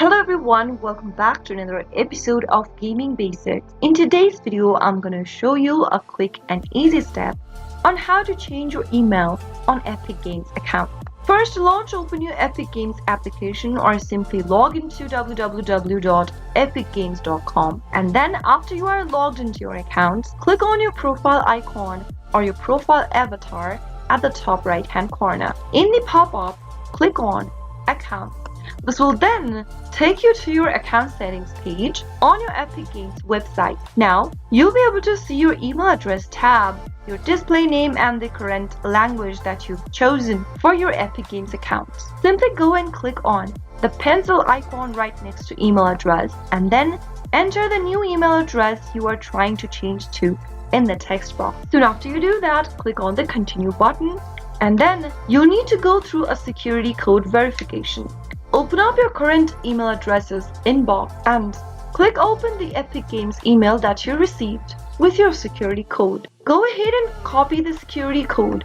Hello everyone, welcome back to another episode of Gaming Basics. In today's video, I'm going to show you a quick and easy step on how to change your email on Epic Games account. First, open your Epic Games application or simply log into www.epicgames.com, and then after you are logged into your account, click on your profile icon or your profile avatar at the top right hand corner. In the pop-up, click on Account. This will then take you to your account settings page on your Epic Games website. Now, you'll be able to see your email address tab, your display name, and the current language that you've chosen for your Epic Games account. Simply go and click on the pencil icon right next to email address and then enter the new email address you are trying to change to in the text box. Soon after you do that, click on the Continue button, and then you'll need to go through a security code verification. Open up your current email address's inbox and click open the Epic Games email that you received with your security code. Go ahead and copy the security code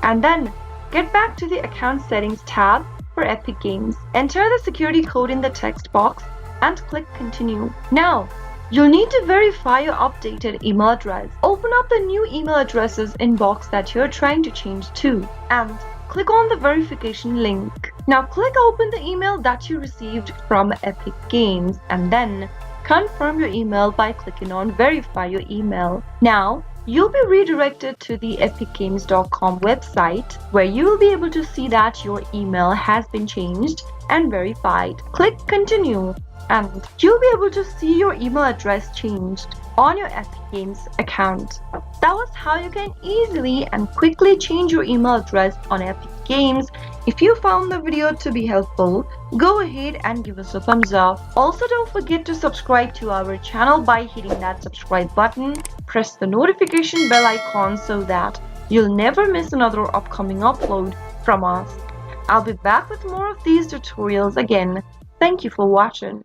and then get back to the account settings tab for Epic Games. Enter the security code in the text box and click continue. Now, you'll need to verify your updated email address. Open up the new email addresses inbox that you're trying to change to and click on the verification link. Now click open the email that you received from Epic Games and then confirm your email by clicking on verify your email. Now you'll be redirected to the epicgames.com website where you will be able to see that your email has been changed and verified. Click continue and you'll be able to see your email address changed on your Epic Games account. That was how you can easily and quickly change your email address on Epic Games. If you found the video to be helpful, go ahead and give us a thumbs up. Also, don't forget to subscribe to our channel by hitting that subscribe button. Press the notification bell icon so that you'll never miss another upcoming upload from us. I'll be back with more of these tutorials again. Thank you for watching.